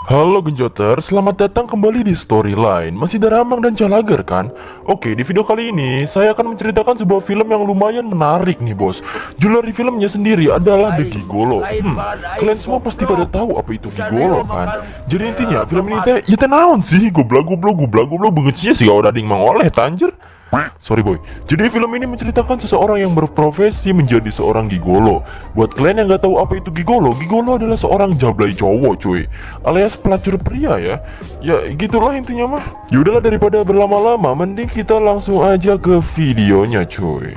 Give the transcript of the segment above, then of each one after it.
Halo Genjoter, selamat datang kembali di Storyline. Masih Daramang dan Jalagar kan? Oke, di video kali ini saya akan menceritakan sebuah film yang lumayan menarik nih bos. Judul dari filmnya sendiri adalah The Gigolo. Kalian semua pasti pada tahu apa itu Gigolo kan? Jadi intinya film ini teh, ya naon sih, goblok bengecinya sih kalau dading mangoleh tanjir. Sorry boy. Jadi film ini menceritakan seseorang yang berprofesi menjadi seorang gigolo. Buat kalian yang nggak tahu apa itu gigolo, gigolo adalah seorang jablay cowok cuy, alias pelacur pria ya. Ya gitulah intinya mah. Yaudahlah daripada berlama-lama, mending kita langsung aja ke videonya cuy.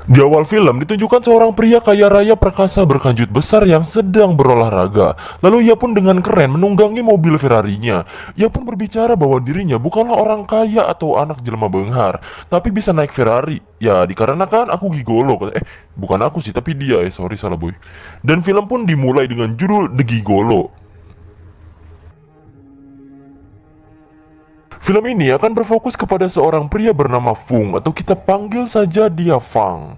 Di awal film ditunjukkan seorang pria kaya raya perkasa berkanjut besar yang sedang berolahraga. Lalu ia pun dengan keren menunggangi mobil Ferrarinya. Ia pun berbicara bahwa dirinya bukanlah orang kaya atau anak jelema benghar, tapi bisa naik Ferrari. Ya dikarenakan aku gigolo. Bukan aku sih, tapi dia. Sorry salah boy. Dan film pun dimulai dengan judul The Gigolo. Film ini akan berfokus kepada seorang pria bernama Fung, atau kita panggil saja dia Fang.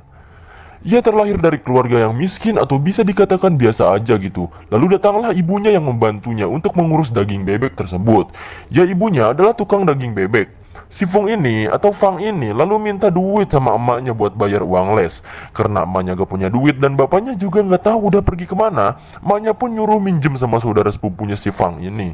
Ia terlahir dari keluarga yang miskin atau bisa dikatakan biasa aja gitu. Lalu datanglah ibunya yang membantunya untuk mengurus daging bebek tersebut. Ya ibunya adalah tukang daging bebek. Si Fung ini atau Fang ini lalu minta duit sama emaknya buat bayar uang les. Karena emaknya gak punya duit dan bapaknya juga gak tahu udah pergi kemana, emaknya pun nyuruh minjem sama saudara sepupunya si Fang ini.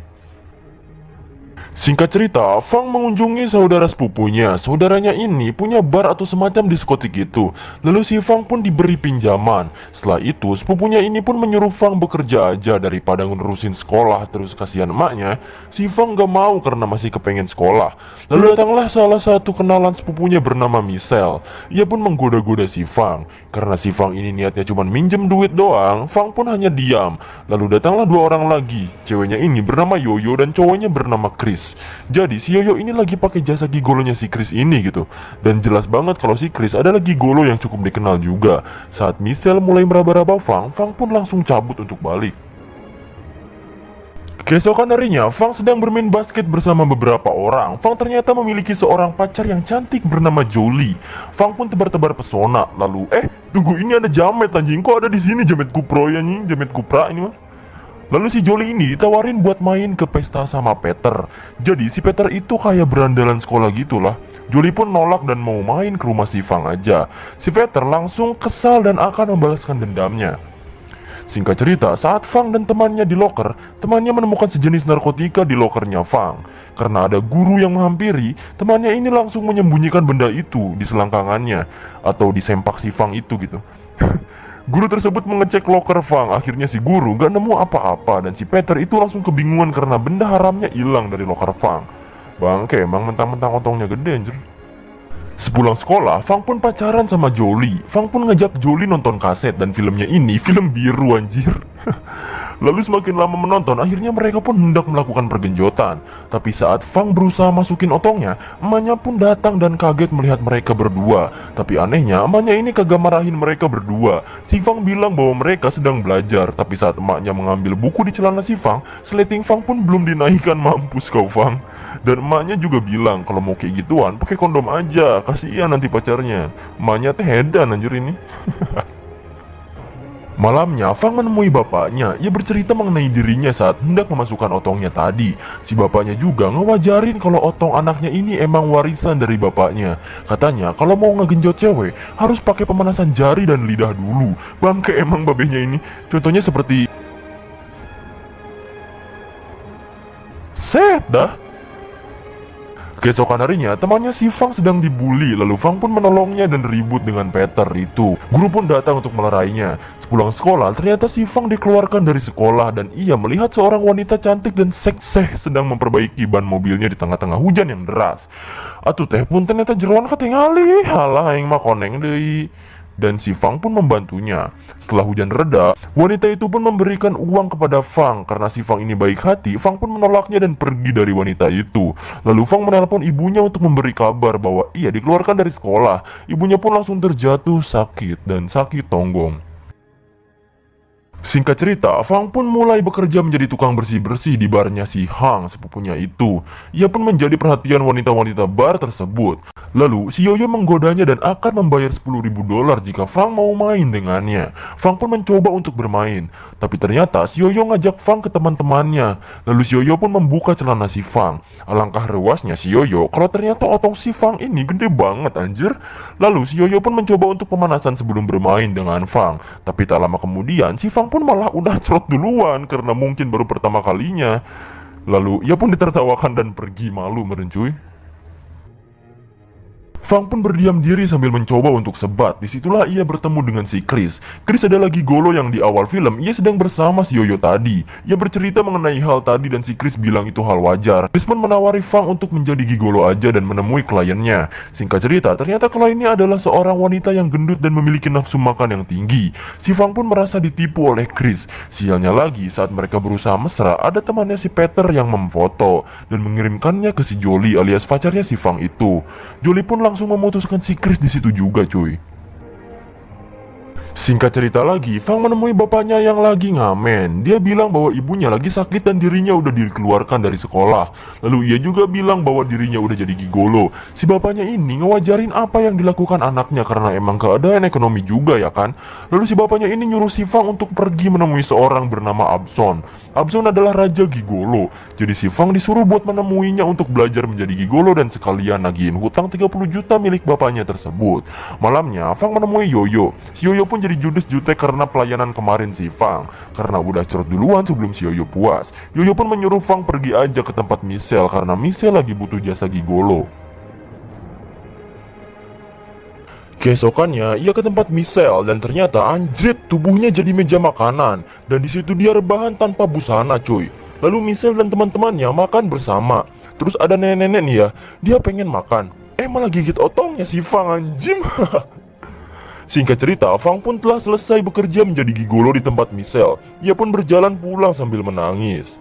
Singkat cerita, Fang mengunjungi saudara sepupunya. Saudaranya ini punya bar atau semacam diskotik gitu. Lalu si Fang pun diberi pinjaman. Setelah itu, sepupunya ini pun menyuruh Fang bekerja aja daripada ngurusin sekolah. Terus kasihan emaknya, si Fang gak mau karena masih kepengen sekolah. Lalu datanglah salah satu kenalan sepupunya bernama Michelle. Ia pun menggoda-goda si Fang. Karena si Fang ini niatnya cuma minjem duit doang, Fang pun hanya diam. Lalu datanglah dua orang lagi. Ceweknya ini bernama Yoyo dan cowoknya bernama Chris. Jadi si Yoyo ini lagi pakai jasa gigolonya si Chris ini gitu. Dan jelas banget kalau si Chris adalah gigolo yang cukup dikenal juga. Saat Michelle mulai meraba-raba Fang, Fang pun langsung cabut untuk balik. Keesokan harinya, Fang sedang bermain basket bersama beberapa orang. Fang ternyata memiliki seorang pacar yang cantik bernama Jolie. Fang pun tebar-tebar pesona. Lalu, tunggu, ini ada jamet anjing. Kok ada di sini jamet kupro ya anjing? Jamet kupra ini mah. Lalu si Jolie ini ditawarin buat main ke pesta sama Peter. Jadi si Peter itu kayak berandalan sekolah gitulah. Jolie pun nolak dan mau main ke rumah si Fang aja. Si Peter langsung kesal dan akan membalaskan dendamnya. Singkat cerita, saat Fang dan temannya di loker, temannya menemukan sejenis narkotika di lokernya Fang. Karena ada guru yang menghampiri, temannya ini langsung menyembunyikan benda itu di selangkangannya atau di sempak si Fang itu gitu. Guru tersebut mengecek loker Fang. Akhirnya si guru gak nemu apa-apa dan si Peter itu langsung kebingungan karena benda haramnya hilang dari loker Fang. Bangke, emang mentang-mentang otongnya gede anjir. Sepulang sekolah, Fang pun pacaran sama Jolie. Fang pun ngajak Jolie nonton kaset dan filmnya ini film biru anjir. Lalu semakin lama menonton, akhirnya mereka pun hendak melakukan pergenjotan. Tapi saat Fang berusaha masukin otongnya, emaknya pun datang dan kaget melihat mereka berdua. Tapi anehnya, emaknya ini kagak marahin mereka berdua. Si Fang bilang bahwa mereka sedang belajar. Tapi saat emaknya mengambil buku di celana si Fang, seleting Fang pun belum dinaikkan. Mampus kau Fang. Dan emaknya juga bilang kalau mau kayak gituan pakai kondom aja, kasihan nanti pacarnya. Emaknya teh hedan anjir ini. Malamnya, Fang menemui bapaknya. Ia bercerita mengenai dirinya saat hendak memasukkan otongnya tadi. Si bapaknya juga ngewajarin kalau otong anaknya ini emang warisan dari bapaknya. Katanya kalau mau ngegenjot cewek harus pakai pemanasan jari dan lidah dulu. Bangke emang babenya ini. Contohnya seperti set dah. Keesokan harinya, temannya si Fang sedang dibully, lalu Fang pun menolongnya dan ribut dengan Peter itu. Guru pun datang untuk melerainya. Sepulang sekolah, ternyata si Fang dikeluarkan dari sekolah dan ia melihat seorang wanita cantik dan sekseh sedang memperbaiki ban mobilnya di tengah-tengah hujan yang deras. Atuh teh pun ternyata jeroan ketingali, halah yang mah koneng deui. dan si Fang pun membantunya. Setelah hujan reda, wanita itu pun memberikan uang kepada Fang. Karena si Fang ini baik hati, Fang pun menolaknya dan pergi dari wanita itu. Lalu Fang menelpon ibunya untuk memberi kabar bahwa ia dikeluarkan dari sekolah. Ibunya pun langsung terjatuh sakit dan sakit tonggong. Singkat cerita, Fang pun mulai bekerja menjadi tukang bersih-bersih di barnya si Hang, sepupunya itu. Ia pun menjadi perhatian wanita-wanita bar tersebut. Lalu, si Yoyo menggodanya dan akan membayar 10.000 dolar jika Fang mau main dengannya. Fang pun mencoba untuk bermain, tapi ternyata si Yoyo ngajak Fang ke teman-temannya. Lalu si Yoyo pun membuka celana si Fang. Alangkah rewasnya si Yoyo kalau ternyata otong si Fang ini gede banget anjir. Lalu si Yoyo pun mencoba untuk pemanasan sebelum bermain dengan Fang. Tapi tak lama kemudian si Fang pun malah udah cerot duluan karena mungkin baru pertama kalinya. Lalu ia pun ditertawakan dan pergi malu merencuy. Fang pun berdiam diri sambil mencoba untuk sebat. Disitulah ia bertemu dengan si Chris. Chris adalah gigolo yang di awal film ia sedang bersama si Yoyo tadi. Ia bercerita mengenai hal tadi dan si Chris bilang itu hal wajar. Chris pun menawari Fang untuk menjadi gigolo aja dan menemui kliennya. Singkat cerita, ternyata kliennya adalah seorang wanita yang gendut dan memiliki nafsu makan yang tinggi. Si Fang pun merasa ditipu oleh Chris. Sialnya lagi, saat mereka berusaha mesra, ada temannya si Peter yang memfoto dan mengirimkannya ke si Jolie alias pacarnya si Fang itu. Jolie pun langsung memutuskan si Chris di situ juga cuy. Singkat cerita lagi, Fang menemui bapaknya yang lagi ngamen. Dia bilang bahwa ibunya lagi sakit dan dirinya udah dikeluarkan dari sekolah. Lalu ia juga bilang bahwa dirinya udah jadi gigolo. Si bapaknya ini ngewajarin apa yang dilakukan anaknya karena emang keadaan ekonomi juga ya kan. Lalu si bapaknya ini nyuruh si Fang untuk pergi menemui seorang bernama Abson. Abson adalah raja gigolo. Jadi si Fang disuruh buat menemuinya untuk belajar menjadi gigolo dan sekalian nagihin hutang 30 juta milik bapaknya tersebut. Malamnya, Fang menemui Yoyo. Si Yoyo pun jadi judes jutek karena pelayanan kemarin si Fang. Karena udah cerot duluan sebelum si Yoyo puas. Yoyo pun menyuruh Fang pergi aja ke tempat Michelle karena Michelle lagi butuh jasa gigolo. Keesokannya, ia ke tempat Michelle dan ternyata anjrit tubuhnya jadi meja makanan. Dan disitu dia rebahan tanpa busana cuy. Lalu Michelle dan teman-temannya makan bersama. Terus ada nenek-nenek nih ya, dia pengen makan. Malah gigit otongnya si Fang anjim. Singkat cerita, Fang pun telah selesai bekerja menjadi gigolo di tempat Michelle. Ia pun berjalan pulang sambil menangis.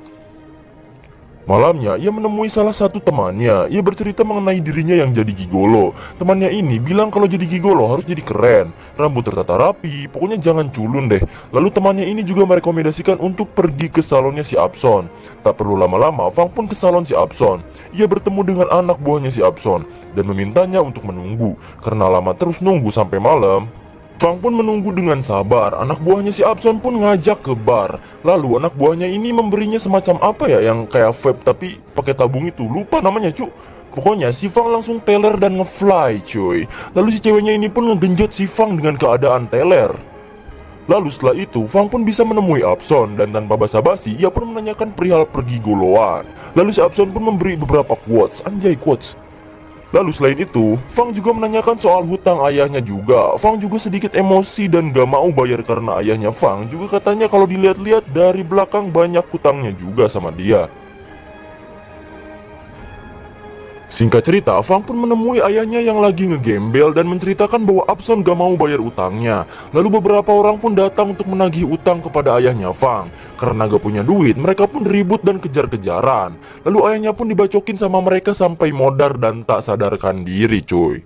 Malamnya, ia menemui salah satu temannya. Ia bercerita mengenai dirinya yang jadi gigolo. Temannya ini bilang kalau jadi gigolo harus jadi keren, rambut tertata rapi, pokoknya jangan culun deh. Lalu temannya ini juga merekomendasikan untuk pergi ke salonnya si Abson. Tak perlu lama-lama, Fang pun ke salon si Abson. Ia bertemu dengan anak buahnya si Abson dan memintanya untuk menunggu. Karena lama terus nunggu sampai malam, Fang pun menunggu dengan sabar. Anak buahnya si Abson pun ngajak ke bar. Lalu anak buahnya ini memberinya semacam apa ya, yang kayak vape tapi pakai tabung itu. Lupa namanya cu. Pokoknya si Fang langsung teler dan ngefly cuy. Lalu si ceweknya ini pun ngegenjot si Fang dengan keadaan teler. Lalu setelah itu, Fang pun bisa menemui Abson dan tanpa basa-basi ia pun menanyakan perihal pergi goloan. Lalu si Abson pun memberi beberapa quotes, anjay quotes. Lalu selain itu, Fang juga menanyakan soal hutang ayahnya juga. Fang juga sedikit emosi dan gak mau bayar karena ayahnya Fang juga katanya kalau dilihat-lihat dari belakang banyak hutangnya juga sama dia. Singkat cerita, Fang pun menemui ayahnya yang lagi ngegembel dan menceritakan bahwa Abson gak mau bayar utangnya. Lalu beberapa orang pun datang untuk menagih utang kepada ayahnya Fang. Karena gak punya duit, mereka pun ribut dan kejar-kejaran. Lalu ayahnya pun dibacokin sama mereka sampai modar dan tak sadarkan diri cuy.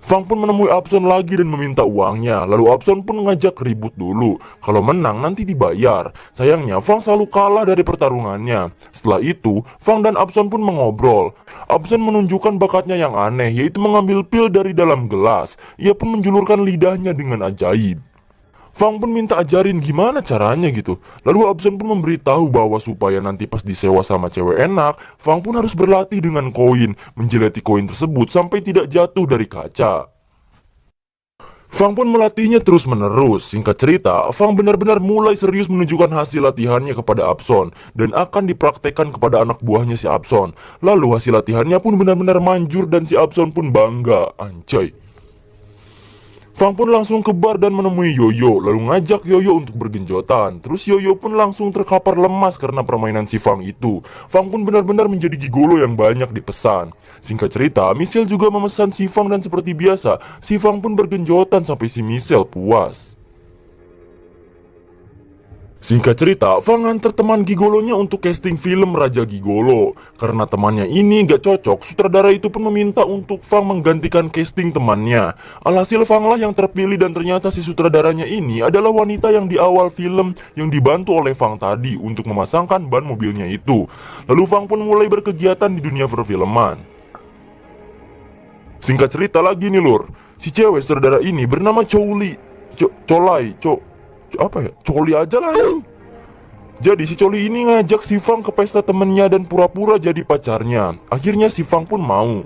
Fang pun menemui Abson lagi dan meminta uangnya. Lalu Abson pun ngajak ribut dulu. Kalau menang nanti dibayar. Sayangnya Fang selalu kalah dari pertarungannya. Setelah itu, Fang dan Abson pun mengobrol. Abson menunjukkan bakatnya yang aneh, yaitu mengambil pil dari dalam gelas. Ia pun menjulurkan lidahnya dengan ajaib. Fang pun minta ajarin gimana caranya gitu. Lalu Abson pun memberitahu bahwa supaya nanti pas disewa sama cewek enak, Fang pun harus berlatih dengan koin, menjilati koin tersebut sampai tidak jatuh dari kaca. Fang pun melatihnya terus menerus. Singkat cerita, Fang benar-benar mulai serius menunjukkan hasil latihannya kepada Abson dan akan dipraktekkan kepada anak buahnya si Abson. Lalu hasil latihannya pun benar-benar manjur dan si Abson pun bangga, anjay. Fang pun langsung ke bar dan menemui Yoyo, lalu ngajak Yoyo untuk bergenjotan. Terus Yoyo pun langsung terkapar lemas karena permainan si Fang itu. Fang pun benar-benar menjadi gigolo yang banyak dipesan. Singkat cerita, Michelle juga memesan si Fang dan seperti biasa, si Fang pun bergenjotan sampai si Michelle puas. Singkat cerita, Fang antar teman gigolonya untuk casting film Raja Gigolo. Karena temannya ini gak cocok, sutradara itu pun meminta untuk Fang menggantikan casting temannya. Alhasil Fang lah yang terpilih dan ternyata si sutradaranya ini adalah wanita yang di awal film yang dibantu oleh Fang tadi untuk memasangkan ban mobilnya itu. Lalu Fang pun mulai berkegiatan di dunia perfilman. Singkat cerita lagi nih lur, si cewek sutradara ini bernama Choli aja lah ya. Jadi si Choli ini ngajak si Fang ke pesta temennya dan pura-pura jadi pacarnya. Akhirnya si Fang pun mau.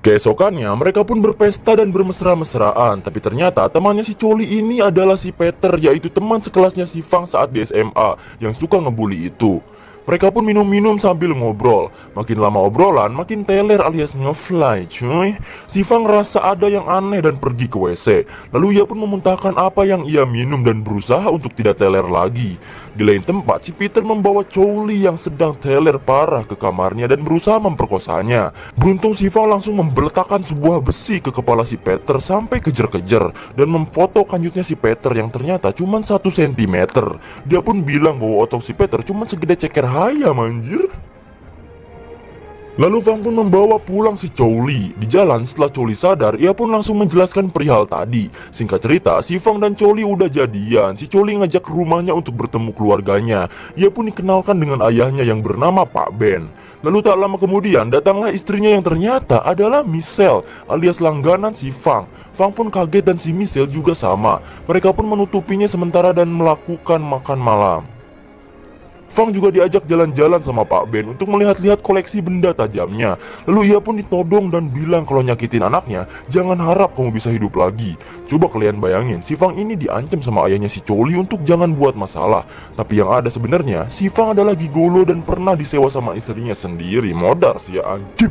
Keesokannya mereka pun berpesta dan bermesra-mesraan. Tapi ternyata temannya si Choli ini adalah si Peter, yaitu teman sekelasnya si Fang saat di SMA yang suka ngebully itu. Mereka pun minum-minum sambil ngobrol. Makin lama obrolan, makin teler alias ngefly cuy. Si Fang ngerasa ada yang aneh dan pergi ke WC. Lalu ia pun memuntahkan apa yang ia minum dan berusaha untuk tidak teler lagi. Di lain tempat, si Peter membawa Choli yang sedang teler parah ke kamarnya dan berusaha memperkosanya. Beruntung si Fang langsung membeletakkan sebuah besi ke kepala si Peter sampai kejer-kejer dan memfoto kanjutnya si Peter yang ternyata cuma 1 cm. Dia pun bilang bahwa otot si Peter cuma segede ceker ayam anjir. Lalu Fang pun membawa pulang si Choli. Di jalan setelah Choli sadar, ia pun langsung menjelaskan perihal tadi. Singkat cerita, si Fang dan Choli udah jadian. Si Choli ngajak ke rumahnya untuk bertemu keluarganya. Ia pun dikenalkan dengan ayahnya yang bernama Pak Ben. Lalu tak lama kemudian datanglah istrinya yang ternyata adalah Michelle alias langganan si Fang. Fang pun kaget dan si Michelle juga sama. Mereka pun menutupinya sementara dan melakukan makan malam. Fang juga diajak jalan-jalan sama Pak Ben untuk melihat-lihat koleksi benda tajamnya. Lalu ia pun ditodong dan bilang kalau nyakitin anaknya, jangan harap kamu bisa hidup lagi. Coba kalian bayangin, si Fang ini diancam sama ayahnya si Choli untuk jangan buat masalah. Tapi yang ada sebenarnya, si Fang adalah gigolo dan pernah disewa sama istrinya sendiri. Modar sih ya anjir.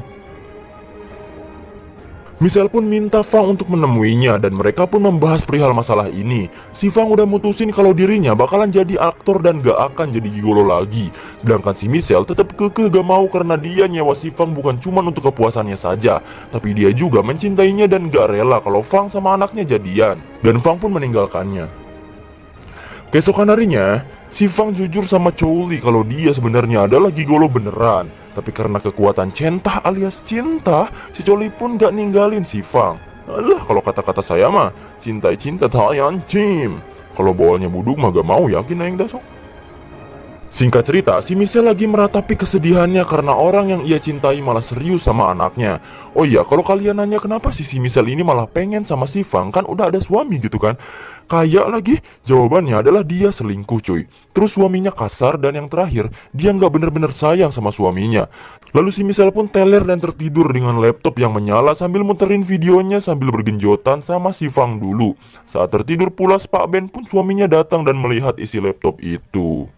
Michelle pun minta Fang untuk menemuinya dan mereka pun membahas perihal masalah ini. Si Fang udah mutusin kalau dirinya bakalan jadi aktor dan gak akan jadi gigolo lagi. Sedangkan si Michelle tetap kekeh gak mau karena dia nyewa si Fang bukan cuma untuk kepuasannya saja, tapi dia juga mencintainya dan gak rela kalau Fang sama anaknya jadian. Dan Fang pun meninggalkannya. Keesokan harinya, si Fang jujur sama Choli kalau dia sebenarnya adalah gigolo beneran. Tapi karena kekuatan cinta alias cinta, si Choli pun gak ninggalin si Fang. Alah, kalau kata-kata saya mah, cintai cinta tayan cim. Kalau bawalnya buduk mah gak mau yakin yang dasok. Singkat cerita, si Michelle lagi meratapi kesedihannya karena orang yang ia cintai malah serius sama anaknya. Oh iya, kalau kalian nanya kenapa si Michelle ini malah pengen sama si Fang, kan udah ada suami gitu kan? Kayak lagi, jawabannya adalah dia selingkuh cuy. Terus suaminya kasar dan yang terakhir, dia nggak bener-bener sayang sama suaminya. Lalu si Michelle pun teler dan tertidur dengan laptop yang menyala sambil muterin videonya sambil bergenjotan sama si Fang dulu. Saat tertidur pulas, Pak Ben pun suaminya datang dan melihat isi laptop itu.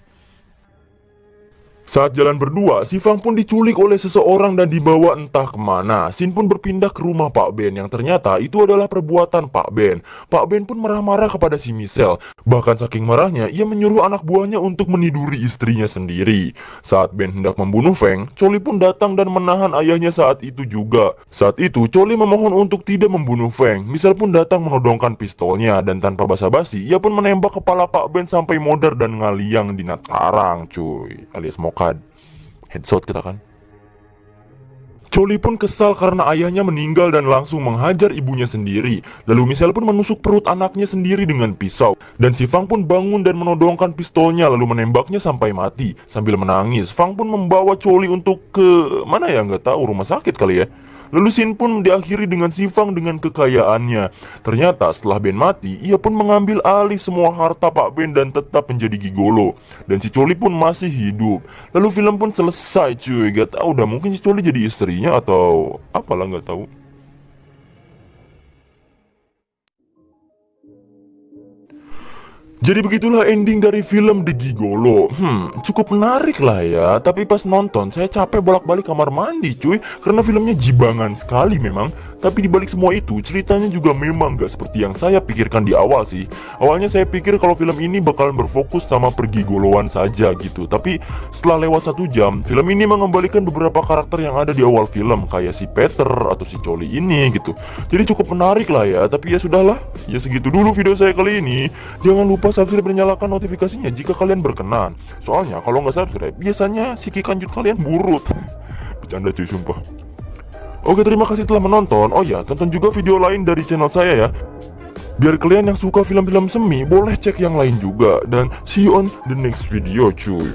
Saat jalan berdua, si Fang pun diculik oleh seseorang dan dibawa entah kemana. Sin pun berpindah ke rumah Pak Ben yang ternyata itu adalah perbuatan Pak Ben. Pak Ben pun marah-marah kepada si Michelle. Bahkan saking marahnya, ia menyuruh anak buahnya untuk meniduri istrinya sendiri. Saat Ben hendak membunuh Feng, Choli pun datang dan menahan ayahnya saat itu juga. Saat itu, Choli memohon untuk tidak membunuh Feng. Michelle pun datang menodongkan pistolnya dan tanpa basa-basi, ia pun menembak kepala Pak Ben sampai modar dan ngaliang di natarang cuy, alias mokad. Headshot kita kan. Choli pun kesal karena ayahnya meninggal dan langsung menghajar ibunya sendiri. Lalu Michelle pun menusuk perut anaknya sendiri dengan pisau. Dan si Fang pun bangun dan menodongkan pistolnya lalu menembaknya sampai mati. Sambil menangis, Fang pun membawa Choli untuk ke mana ya, nggak tahu, rumah sakit kali ya. Lalu scene pun diakhiri dengan si Fang dengan kekayaannya. Ternyata setelah Ben mati, ia pun mengambil alih semua harta Pak Ben dan tetap menjadi gigolo. Dan si Choli pun masih hidup. Lalu film pun selesai cuy. Gak tahu dah, mungkin si Choli jadi istrinya atau apalah, gak tahu. Jadi begitulah ending dari film The Gigolo. Cukup menarik lah ya. Tapi pas nonton saya capek bolak-balik kamar mandi cuy, karena filmnya jibangan sekali memang. Tapi dibalik semua itu ceritanya juga memang gak seperti yang saya pikirkan di awal sih. Awalnya saya pikir kalau film ini bakalan berfokus sama pergigoloan saja gitu. Tapi setelah lewat 1 jam, film ini mengembalikan beberapa karakter yang ada di awal film, kayak si Peter atau si Coli ini gitu. Jadi cukup menarik lah ya. Tapi ya sudahlah, ya segitu dulu video saya kali ini. Jangan lupa subscribe dan nyalakan notifikasinya jika kalian berkenan. Soalnya kalau nggak subscribe, biasanya siki kanjut kalian burut. Bercanda cuy, sumpah. Oke, terima kasih telah menonton. Oh ya, tonton juga video lain dari channel saya ya. Biar kalian yang suka film-film semi, boleh cek yang lain juga. Dan see you on the next video cuy.